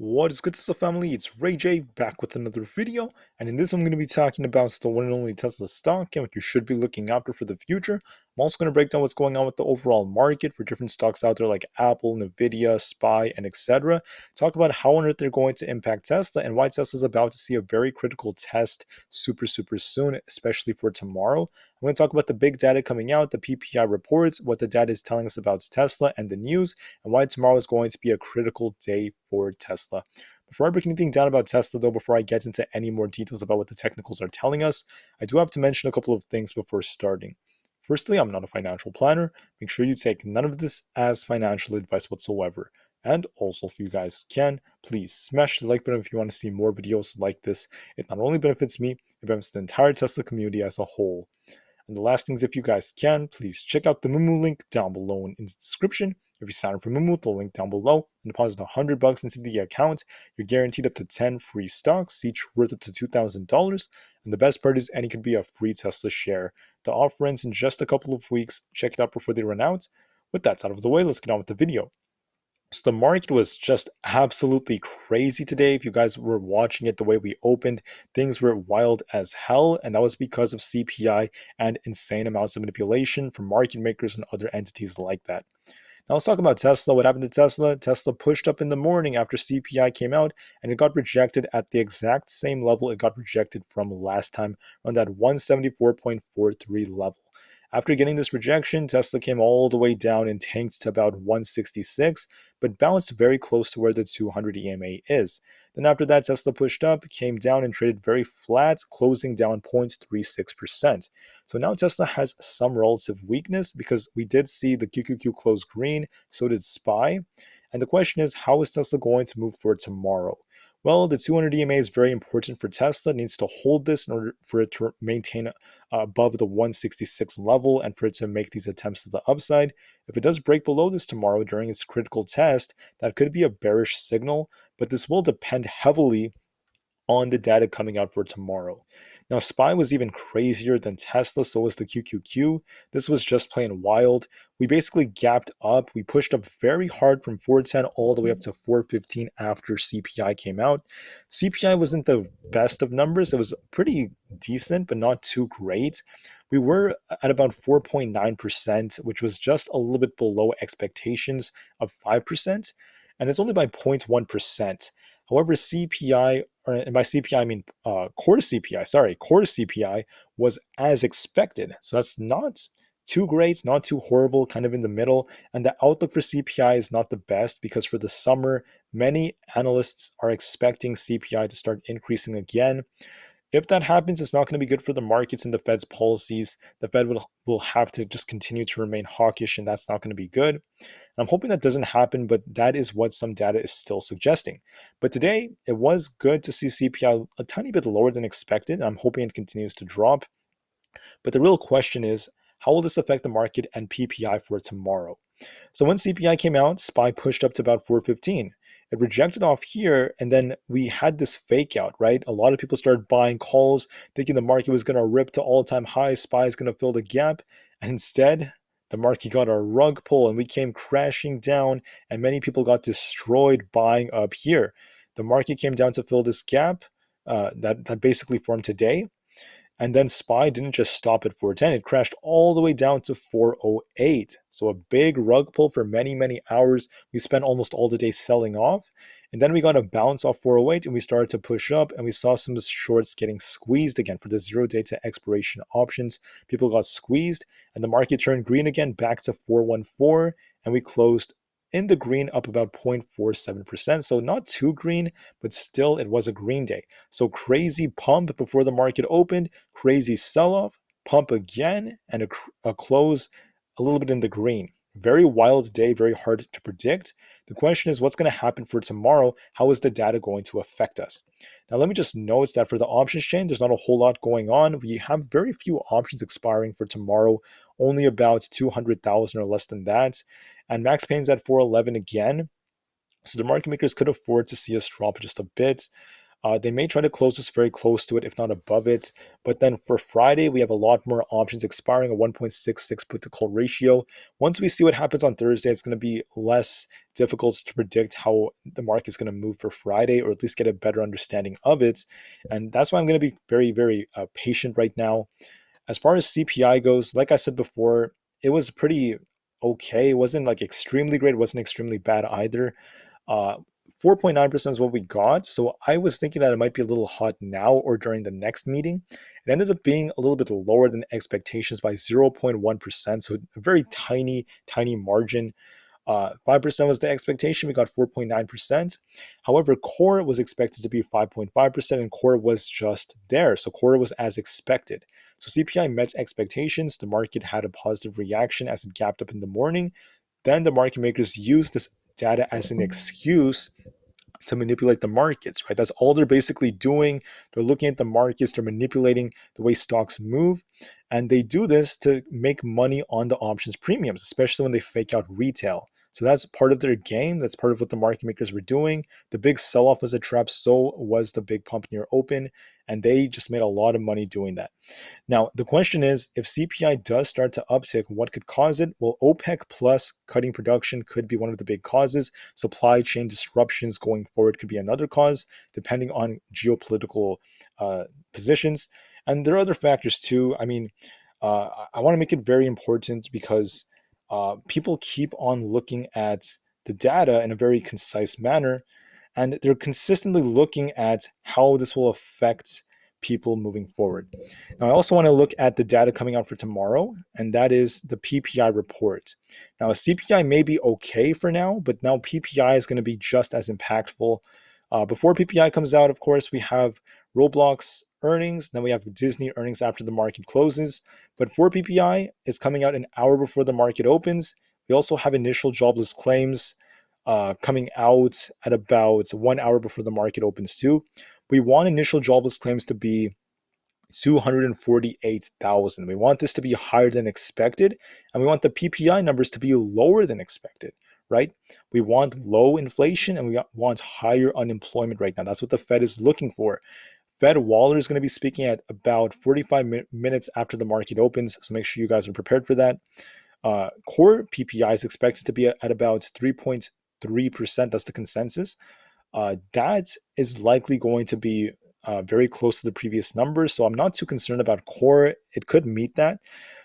What is good, Tesla family? It's Ray J back with another video, and in this I'm going to be talking about the one and only Tesla stock and what you should be looking after for the future. I'm also going to break down what's going on with the overall market for different stocks out there like Apple, Nvda, SPY, and etc. Talk about how on earth they're going to impact Tesla and why Tesla is about to see a very critical test super soon, especially for tomorrow. I'm going to talk about the big data coming out, the PPI reports, what the data is telling us about Tesla and the news, and why tomorrow is going to be a critical day for Tesla. Before I break anything down about Tesla, though, before I get into any more details about what the technicals are telling us, I do have to mention a couple of things before starting. Firstly, I'm not a financial planner. Make sure you take none of this as financial advice whatsoever. And also, if you guys can, please smash the like button if you want to see more videos like this. It not only benefits me, it benefits the entire Tesla community as a whole. And the last thing is, if you guys can, please check out the Moomoo link down below in the description. If you sign up for Moomoo, the link down below, and deposit $100 into the account, you're guaranteed up to 10 free stocks, each worth up to $2,000. And the best part is, any could be a free Tesla share. The offer ends in just a couple of weeks. Check it out before they run out. With that out of the way, let's get on with the video. So the market was just absolutely crazy today. If you guys were watching it the way we opened, things were wild as hell, and that was because of CPI and insane amounts of manipulation from market makers and other entities like that. Now let's talk about Tesla. What happened to Tesla? Tesla pushed up in the morning after CPI came out, and it got rejected at the exact same level it got rejected from last time, around that 174.43 level. After getting this rejection, Tesla came all the way down and tanked to about 166, but bounced very close to where the 200 EMA is. Then after that, Tesla pushed up, came down, and traded very flat, closing down 0.36%. So now Tesla has some relative weakness because we did see the QQQ close green, so did SPY. And the question is, how is Tesla going to move forward tomorrow? Well, the 200 EMA is very important for Tesla. It needs to hold this in order for it to maintain above the 166 level and for it to make these attempts to the upside. If it does break below this tomorrow during its critical test, that could be a bearish signal, but this will depend heavily on the data coming out for tomorrow. Now, SPY was even crazier than Tesla, so was the QQQ. This was just plain wild. We basically gapped up. We pushed up very hard from 410 all the way up to 415 after CPI came out. CPI wasn't the best of numbers. It was pretty decent, but not too great. We were at about 4.9%, which was just a little bit below expectations of 5%, and it's only by 0.1%. However, CPI, and by CPI I mean core CPI was as expected. So that's not too great, not too horrible, kind of in the middle. And the outlook for CPI is not the best because for the summer, many analysts are expecting CPI to start increasing again. If that happens, it's not going to be good for the markets and the Fed's policies. The Fed will have to just continue to remain hawkish, and that's not going to be good. I'm hoping that doesn't happen, but that is what some data is still suggesting. But today, it was good to see CPI a tiny bit lower than expected. And I'm hoping it continues to drop. But the real question is, how will this affect the market and PPI for tomorrow? So when CPI came out, SPY pushed up to about 415. It rejected off here, and then we had this fake out, right? A lot of people started buying calls, thinking the market was going to rip to all-time highs, SPY is going to fill the gap, and instead, the market got a rug pull, and we came crashing down, and many people got destroyed buying up here. The market came down to fill this gap that basically formed today. And then SPY didn't just stop at 410, it crashed all the way down to 408. So a big rug pull for many hours. We spent almost all the day selling off. And then we got a bounce off 408 and we started to push up and we saw some shorts getting squeezed again for the 0-day to expiration options. People got squeezed and the market turned green again back to 414 and we closed in the green up about 0.47%. So not too green, but still it was a green day. So crazy pump before the market opened, crazy sell-off, pump again, and a close a little bit in the green. Very wild day, very hard to predict. The question is what's going to happen for tomorrow? How is the data going to affect us? Now, let me just note that for the options chain, there's not a whole lot going on. We have very few options expiring for tomorrow, only about 200,000 or less than that. And max pain's at 411 again. So the market makers could afford to see us drop just a bit. They may try to close this very close to it, if not above it. But then for Friday, we have a lot more options expiring, a 1.66 put to call ratio. Once we see what happens on Thursday, it's going to be less difficult to predict how the market's going to move for Friday, or at least get a better understanding of it. And that's why I'm going to be very, very patient right now. As far as CPI goes, like I said before, it was pretty okay. It wasn't like extremely great, it wasn't extremely bad either. 4.9% is what we got. So I was thinking that it might be a little hot now or during the next meeting. It ended up being a little bit lower than expectations by 0.1%. So a very tiny, tiny margin. 5% was the expectation. We got 4.9%. However, core was expected to be 5.5%, and core was just there. So core was as expected. So CPI met expectations. The market had a positive reaction as it gapped up in the morning. Then the market makers used this data as an excuse to manipulate the markets, right? That's all they're basically doing. They're looking at the markets, they're manipulating the way stocks move, and they do this to make money on the options premiums, especially when they fake out retail. So that's part of their game. That's part of what the market makers were doing. The big sell off was a trap, so was the big pump near open, and they just made a lot of money doing that. Now, the question is, if CPI does start to uptick, what could cause it? Well, OPEC plus cutting production could be one of the big causes. Supply chain disruptions going forward could be another cause, depending on geopolitical positions. And there are other factors too. I mean, I want to make it very important because people keep on looking at the data in a very concise manner, and they're consistently looking at how this will affect people moving forward. Now, I also want to look at the data coming out for tomorrow, and that is the PPI report. Now, CPI may be okay for now, but now PPI is going to be just as impactful. Before PPI comes out, of course, we have Roblox earnings, then we have Disney earnings after the market closes. But for PPI, it's coming out an hour before the market opens. We also have initial jobless claims coming out at about 1 hour before the market opens too. We want initial jobless claims to be 248,000. We want this to be higher than expected, and we want the PPI numbers to be lower than expected, right? We want low inflation and we want higher unemployment right now. That's what the Fed is looking for. Fed Waller is going to be speaking at about 45 minutes after the market opens, so make sure you guys are prepared for that. Core PPI is expected to be at about 3.3%. That's the consensus. That is likely going to be very close to the previous numbers. So I'm not too concerned about core. It could meet that.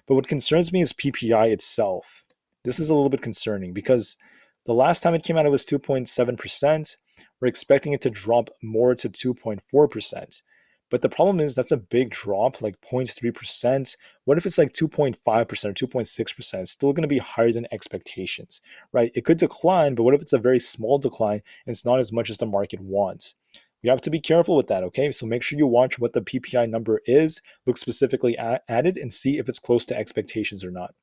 But what concerns me is PPI itself. This is a little bit concerning because the last time it came out, it was 2.7%. We're expecting it to drop more to 2.4%. But the problem is that's a big drop, like 0.3%. What if it's like 2.5% or 2.6%? It's still going to be higher than expectations, right? It could decline, but what if it's a very small decline and it's not as much as the market wants? You have to be careful with that, okay? So make sure you watch what the PPI number is, look specifically at it, and see if it's close to expectations or not.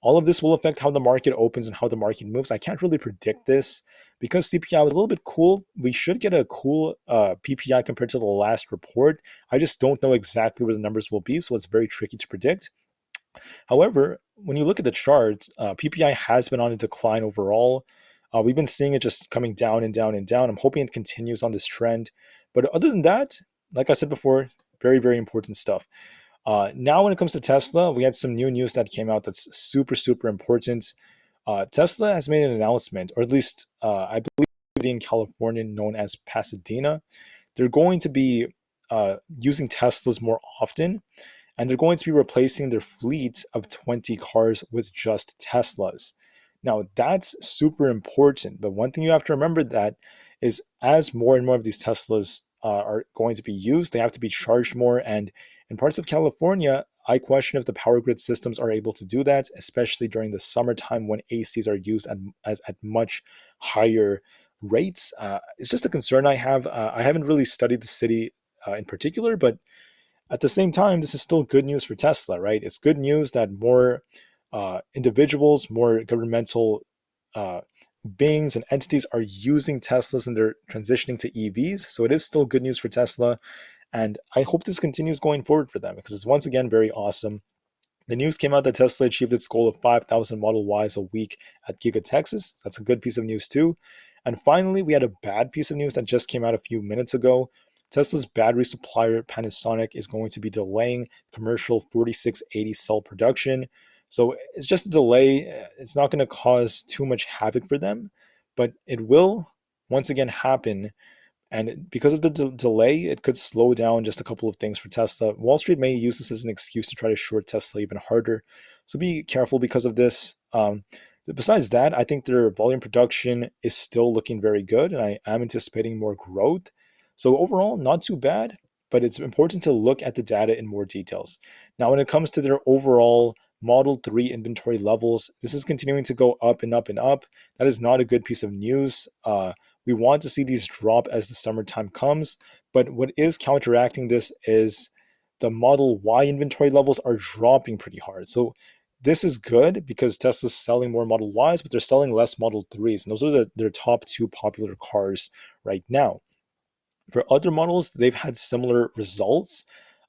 All of this will affect how the market opens and how the market moves. I can't really predict this because CPI was a little bit cool. We should get a cool PPI compared to the last report. I just don't know exactly where the numbers will be, so it's very tricky to predict. However, when you look at the chart, PPI has been on a decline overall. We've been seeing it just coming down and down and down. I'm hoping it continues on this trend. But other than that, like I said before, very, very important stuff. Now, when it comes to Tesla, we had some new news that came out that's super, super important. Tesla has made an announcement, or at least I believe in California, known as Pasadena. They're going to be using Teslas more often, and they're going to be replacing their fleet of 20 cars with just Teslas. Now, that's super important, but one thing you have to remember that is as more and more of these Teslas are going to be used, they have to be charged more, and in parts of California, I question if the power grid systems are able to do that, especially during the summertime when ACs are used at much higher rates. It's just a concern I have. I haven't really studied the city in particular, but at the same time, this is still good news for Tesla, right? It's good news that more individuals, more governmental beings and entities are using Teslas and they're transitioning to EVs. So it is still good news for Tesla. And I hope this continues going forward for them because it's once again very awesome. The news came out that Tesla achieved its goal of 5,000 Model Ys a week at Giga Texas. That's a good piece of news too. And finally, we had a bad piece of news that just came out a few minutes ago. Tesla's battery supplier Panasonic is going to be delaying commercial 4680 cell production. So it's just a delay. It's not going to cause too much havoc for them, but it will once again happen. And because of the delay, it could slow down just a couple of things for Tesla. Wall Street may use this as an excuse to try to short Tesla even harder. So be careful because of this. Besides that, I think their volume production is still looking very good, and I am anticipating more growth. So overall, not too bad, but it's important to look at the data in more details. Now, when it comes to their overall Model 3 inventory levels, this is continuing to go up and up and up. That is not a good piece of news. We want to see these drop as the summertime comes, but what is counteracting this is the Model Y inventory levels are dropping pretty hard. So this is good because Tesla's selling more Model Ys, but they're selling less Model 3s. And those are their top two popular cars right now. For other models, they've had similar results.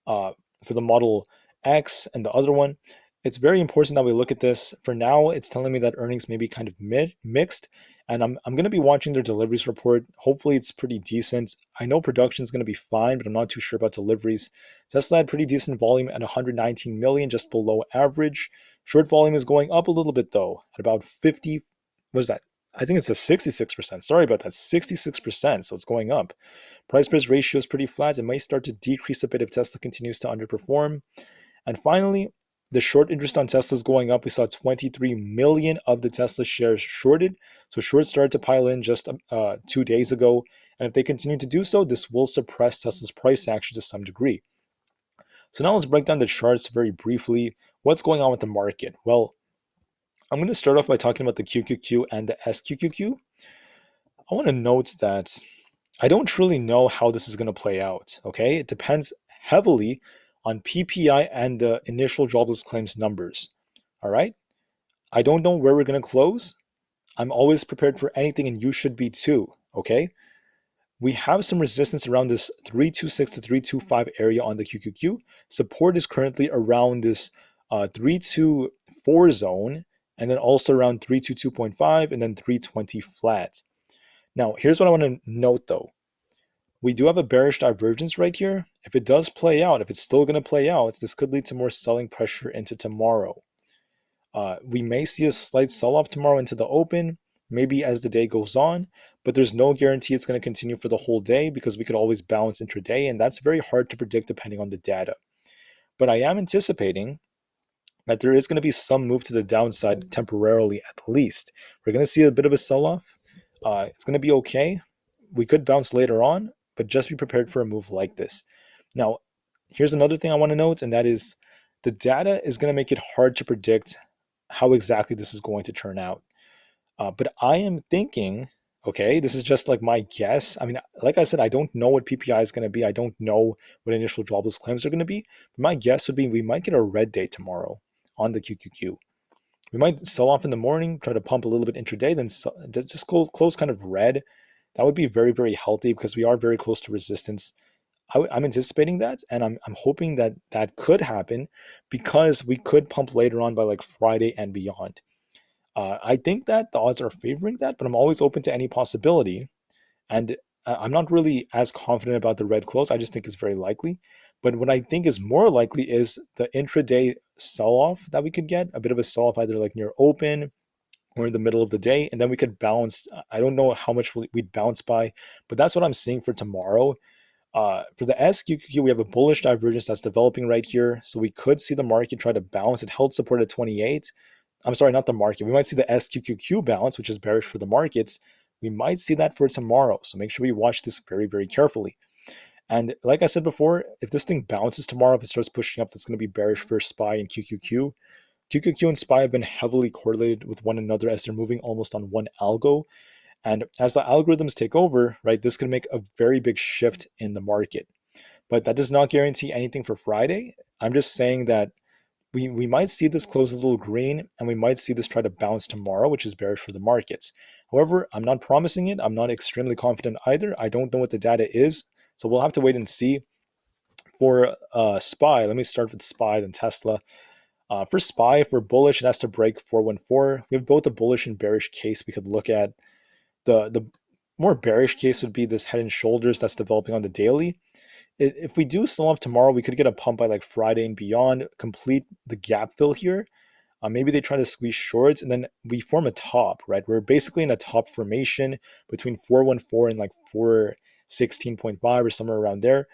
Uh, for the Model X and the other one, it's very important that we look at this. For now, it's telling me that earnings may be kind of mixed, and I'm going to be watching their deliveries report. Hopefully, it's pretty decent. I know production is going to be fine, but I'm not too sure about deliveries. Tesla had pretty decent volume at 119 million, just below average. Short volume is going up a little bit though, at about 50. What is that? I think it's a 66%. Sorry about that, 66%. So it's going up. Price price ratio is pretty flat. It might start to decrease a bit if Tesla continues to underperform. And finally, the short interest on Tesla is going up. We saw 23 million of the Tesla shares shorted. So shorts started to pile in just 2 days ago. And if they continue to do so, this will suppress Tesla's price action to some degree. So now let's break down the charts very briefly. What's going on with the market? Well, I'm going to start off by talking about the QQQ and the SQQQ. I want to note that I don't truly know how this is going to play out, okay? It depends heavily on PPI and the initial jobless claims numbers, all right? I don't know where we're going to close. I'm always prepared for anything, and you should be too, okay? We have some resistance around this 326 to 325 area on the QQQ. Support is currently around this 324 zone, and then also around 322.5 and then 320 flat. Now, here's what I want to note though. We do have a bearish divergence right here. If it does play out, if it's still going to play out, this could lead to more selling pressure into tomorrow. We may see a slight sell-off tomorrow into the open, maybe as the day goes on, but there's no guarantee it's going to continue for the whole day because we could always bounce intraday, and that's very hard to predict depending on the data. But I am anticipating that there is going to be some move to the downside temporarily at least. We're going to see a bit of a sell-off. It's going to be okay. We could bounce later on, but just be prepared for a move like this. Now, here's another thing I want to note, and that is the data is going to make it hard to predict how exactly this is going to turn out. But I am thinking, okay, this is just like my guess. I mean, like I said, I don't know what PPI is going to be. I don't know what initial jobless claims are going to be. But my guess would be we might get a red day tomorrow on the QQQ. We might sell off in the morning, try to pump a little bit intraday, then just close kind of red. That would be very, very healthy because we are very close to resistance. I'm anticipating that, and I'm hoping that that could happen because we could pump later on by like Friday and beyond. I think that the odds are favoring that, but I'm always open to any possibility. And I'm not really as confident about the red close. I just think it's very likely. But what I think is more likely is the intraday sell-off that we could get, a bit of a sell-off either like near open or in the middle of the day, and then we could bounce. I don't know how much we'd bounce by, but that's what I'm seeing for tomorrow. For the SQQQ, we have a bullish divergence that's developing right here. So we could see the market try to bounce. It held support at 28. I'm sorry, not the market. We might see the SQQQ bounce, which is bearish for the markets. We might see that for tomorrow. So make sure we watch this very, very carefully. And like I said before, if this thing bounces tomorrow, if it starts pushing up, that's going to be bearish for SPY and QQQ. QQQ and SPY have been heavily correlated with one another as they're moving almost on one algo. And as the algorithms take over, right, this can make a very big shift in the market. But that does not guarantee anything for Friday. I'm just saying that we might see this close a little green, and we might see this try to bounce tomorrow, which is bearish for the markets. However, I'm not promising it. I'm not extremely confident either. I don't know what the data is, so we'll have to wait and see. For SPY, let me start with SPY, then Tesla. For SPY, if we're bullish, it has to break 414. We have both a bullish and bearish case we could look at. The more bearish case would be this head and shoulders that's developing on the daily. If we do sell off tomorrow, we could get a pump by like Friday and beyond, complete the gap fill here. Maybe they try to squeeze shorts and then we form a top, right? We're basically in a top formation between 414 and like 416.5 or somewhere around there.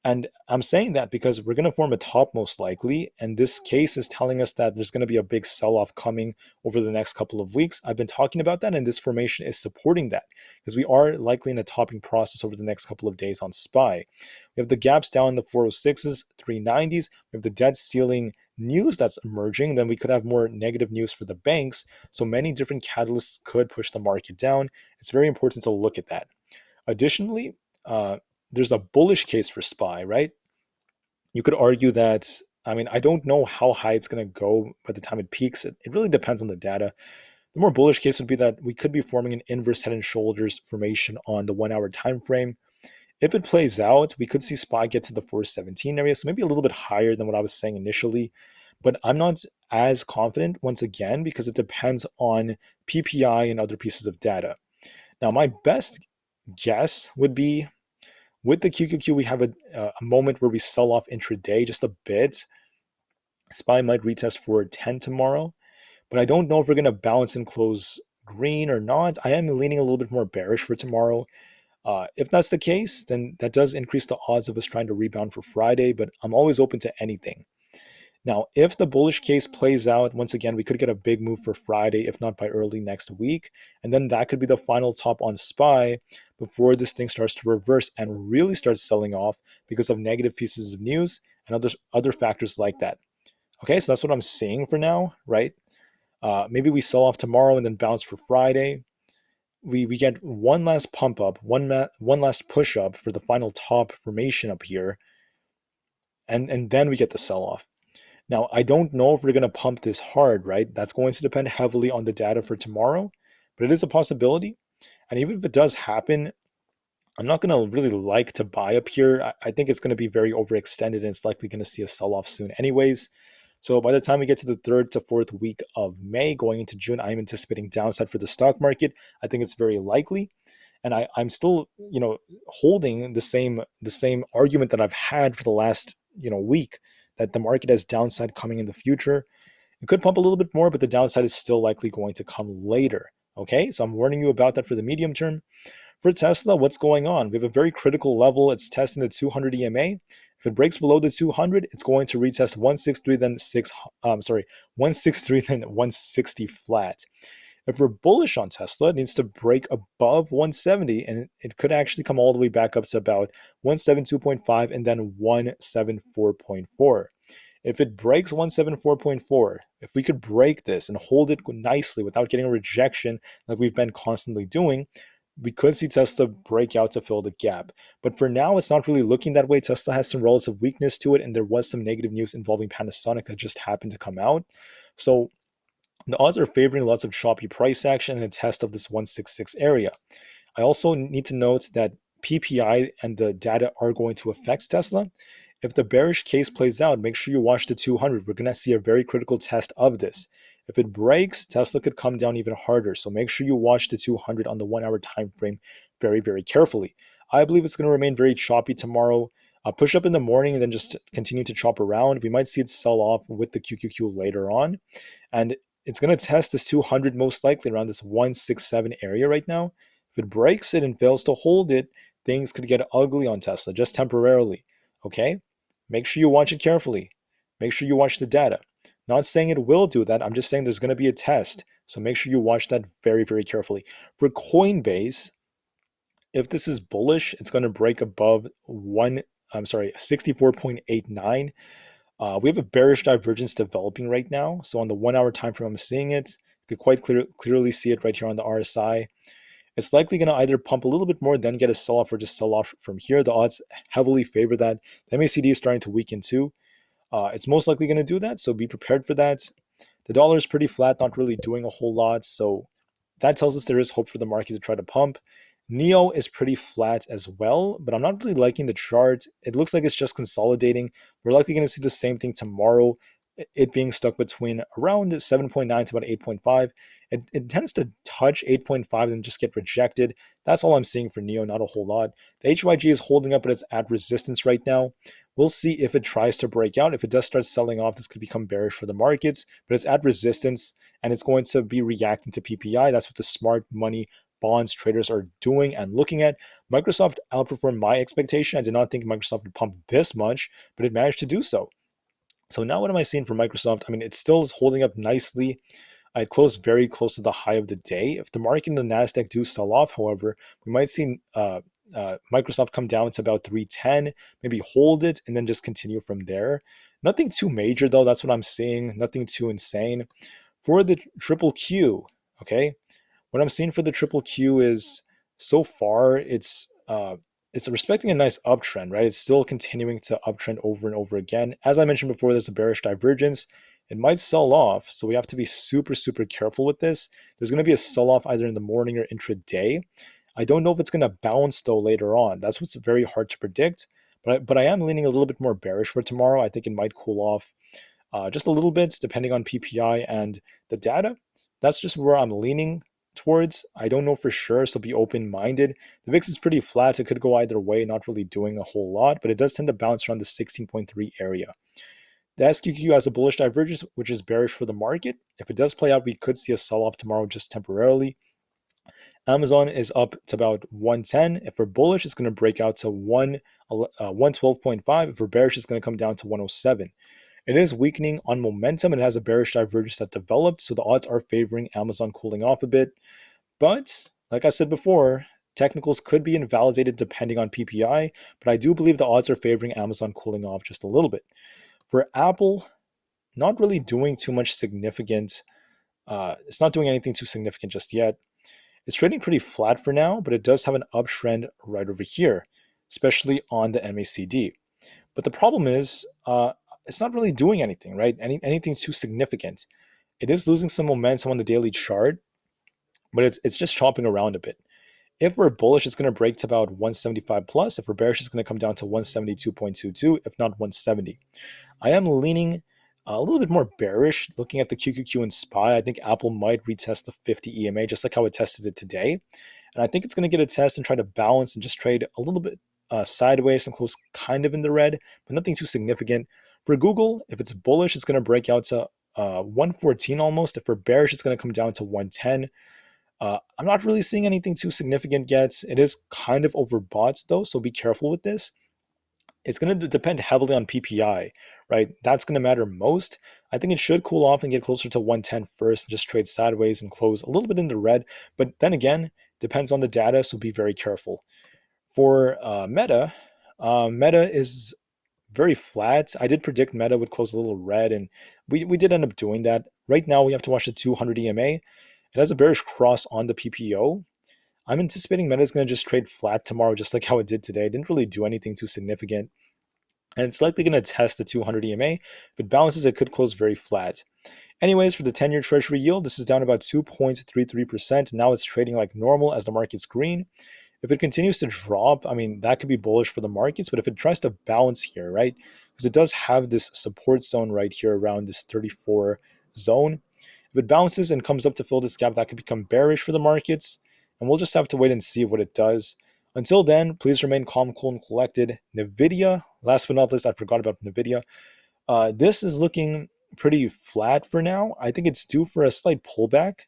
And I'm saying that because we're going to form a top most likely. And this case is telling us that there's going to be a big sell off coming over the next couple of weeks. I've been talking about that, and this formation is supporting that because we are likely in a topping process over the next couple of days on SPY. We have the gaps down in the 406s, 390s. We have the debt ceiling news that's emerging. Then we could have more negative news for the banks. So many different catalysts could push the market down. It's very important to look at that. Additionally, there's a bullish case for SPY, right? You could argue that, I mean, I don't know how high it's going to go by the time it peaks. It really depends on the data. The more bullish case would be that we could be forming an inverse head and shoulders formation on the 1 hour time frame. If it plays out, we could see SPY get to the 417 area, so maybe a little bit higher than what I was saying initially. But I'm not as confident once again because it depends on PPI and other pieces of data. Now, my best guess would be with the QQQ, we have a moment where we sell off intraday just a bit. SPY might retest for 10 tomorrow, but I don't know if we're going to bounce and close green or not. I am leaning a little bit more bearish for tomorrow. If that's the case, then that does increase the odds of us trying to rebound for Friday, but I'm always open to anything. Now, if the bullish case plays out, once again, we could get a big move for Friday, if not by early next week. And then that could be the final top on SPY before this thing starts to reverse and really starts selling off because of negative pieces of news and other factors like that. Okay, so that's what I'm seeing for now, right? Maybe we sell off tomorrow and then bounce for Friday. We get one last pump up, one last push up for the final top formation up here, and then we get the sell off. Now, I don't know if we're going to pump this hard, right? That's going to depend heavily on the data for tomorrow, but it is a possibility. And even if it does happen, I'm not going to really like to buy up here. I think it's going to be very overextended and it's likely going to see a sell off soon, anyways. So by the time we get to the 3rd to 4th week of May, going into June, I'm anticipating downside for the stock market. I think it's very likely. And I'm still, holding the same argument that I've had for the last, week, that the market has downside coming in the future. It could pump a little bit more, but the downside is still likely going to come later. Okay, so I'm warning you about that for the medium term. For Tesla, what's going on? We have a very critical level. It's testing the 200 EMA. If it breaks below the 200, it's going to retest 163, then 163, then 160 flat. If we're bullish on Tesla, it needs to break above 170, and it could actually come all the way back up to about 172.5 and then 174.4. If it breaks 174.4, if we could break this and hold it nicely without getting a rejection like we've been constantly doing, we could see Tesla break out to fill the gap. But for now, it's not really looking that way. Tesla has some relative weakness to it, and there was some negative news involving Panasonic that just happened to come out. So the odds are favoring lots of choppy price action and a test of this 166 area. I also need to note that PPI and the data are going to affect Tesla. If the bearish case plays out, make sure you watch the 200. We're going to see a very critical test of this. If it breaks, Tesla could come down even harder. So make sure you watch the 200 on the 1 hour time frame very, very carefully. I believe it's going to remain very choppy tomorrow. Push up in the morning and then just continue to chop around. We might see it sell off with the QQQ later on. And it's going to test this 200 most likely around this 167 area right now. If it breaks it and fails to hold it, things could get ugly on Tesla just temporarily. Okay? Make sure you watch it carefully. Make sure you watch the data. Not saying it will do that. I'm just saying there's going to be a test. So make sure you watch that very, very carefully. For Coinbase, if this is bullish, it's going to break above 64.89. We have a bearish divergence developing right now. So on the 1 hour time frame, I'm seeing it. You could quite clearly see it right here on the RSI. It's likely going to either pump a little bit more, then get a sell-off, or just sell off from here. The odds heavily favor that. The MACD is starting to weaken too. It's most likely going to do that, so be prepared for that. The dollar is pretty flat, not really doing a whole lot, so that tells us there is hope for the market to try to pump. NEO is pretty flat as well, but I'm not really liking the chart. It looks like it's just consolidating. We're likely going to see the same thing tomorrow. it being stuck between around 7.9 to about 8.5. It tends to touch 8.5 and just get rejected. That's all I'm seeing for NEO, not a whole lot. The HYG is holding up, but it's at resistance right now. We'll see if it tries to break out. If it does start selling off, this could become bearish for the markets, but it's at resistance and it's going to be reacting to PPI. That's what the smart money bonds traders are doing and looking at. Microsoft outperformed my expectation. I did not think Microsoft would pump this much, but it managed to do so. So now what am I seeing for Microsoft? I mean, it still is holding up nicely. I closed very close to the high of the day. If the market and the Nasdaq do sell off, however, we might see Microsoft come down to about 310, maybe hold it, and then just continue from there. Nothing too major though. That's what I'm seeing. Nothing too insane. For the triple Q, okay, what I'm seeing for the triple Q is so far it's respecting a nice uptrend, right? It's still continuing to uptrend over and over again. As I mentioned before, there's a bearish divergence. It might sell off, so we have to be super, super careful with this. There's going to be a sell off either in the morning or intraday. I don't know if it's going to bounce though later on. That's what's very hard to predict. But I am leaning a little bit more bearish for tomorrow. I think it might cool off just a little bit depending on PPI and the data. That's just where I'm leaning towards. I don't know for sure, so be open-minded. The VIX is pretty flat. It could go either way, not really doing a whole lot, but it does tend to bounce around the 16.3 area. The SQQQ has a bullish divergence, which is bearish for the market. If it does play out, we could see a sell-off tomorrow just temporarily. Amazon is up to about 110. If we're bullish, it's going to break out to 112.5. If we're bearish, it's going to come down to 107. It is weakening on momentum and has a bearish divergence that developed, so the odds are favoring Amazon cooling off a bit. But, like I said before, technicals could be invalidated depending on PPI, but I do believe the odds are favoring Amazon cooling off just a little bit. For Apple, not really doing too much significant. It's not doing anything too significant just yet. It's trading pretty flat for now, but it does have an uptrend right over here, especially on the MACD. But the problem is, it's not really doing anything, right? Anything too significant. It is losing some momentum on the daily chart, but it's just chopping around a bit. If we're bullish, it's going to break to about 175 plus. If we're bearish, it's going to come down to 172.22, if not 170. I am leaning a little bit more bearish looking at the QQQ and SPY. I think Apple might retest the 50 EMA just like how it tested it today. And I think it's going to get a test and try to balance and just trade a little bit sideways and close kind of in the red, but nothing too significant. For Google, if it's bullish, it's going to break out to 114 almost. If we're bearish, it's going to come down to 110. I'm not really seeing anything too significant yet. It is kind of overbought though, so be careful with this. It's going to depend heavily on PPI, right? That's going to matter most. I think it should cool off and get closer to 110 first and just trade sideways and close a little bit in the red. But then again, depends on the data, so be very careful. For Meta, Meta is very flat. I did predict Meta would close a little red, and we did end up doing that. Right now, we have to watch the 200 EMA. It has a bearish cross on the PPO. I'm anticipating Meta is going to just trade flat tomorrow, just like how it did today. It didn't really do anything too significant. And it's likely going to test the 200 EMA. If it bounces, it could close very flat. Anyways, for the 10-year Treasury yield, this is down about 2.33%. Now it's trading like normal as the market's green. If it continues to drop, I mean, that could be bullish for the markets. But if it tries to bounce here, right, because it does have this support zone right here around this 34 zone. If it bounces and comes up to fill this gap, that could become bearish for the markets. And we'll just have to wait and see what it does. Until then, please remain calm, cool, and collected. Nvda, last but not least, I forgot about Nvda. This is looking pretty flat for now. I think it's due for a slight pullback.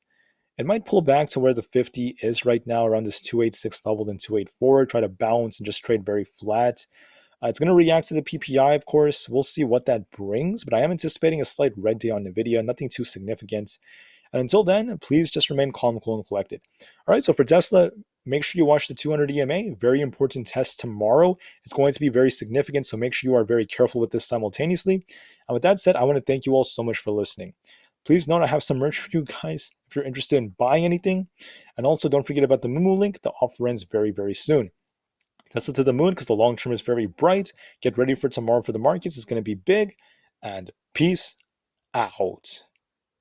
It might pull back to where the 50 is right now, around this 286 level, then 284, try to bounce and just trade very flat. It's going to react to the PPI, of course. We'll see what that brings, but I am anticipating a slight red day on Nvidia, nothing too significant. And until then, please just remain calm, cool, and collected. All right, so for Tesla, make sure you watch the 200 EMA. Very important test tomorrow. It's going to be very significant, so make sure you are very careful with this simultaneously. And with that said, I want to thank you all so much for listening. Please note I have some merch for you guys if you're interested in buying anything. And also don't forget about the Moomoo link. The offer ends very, very soon. Tesla to the moon because the long term is very bright. Get ready for tomorrow for the markets. It's going to be big. And peace out.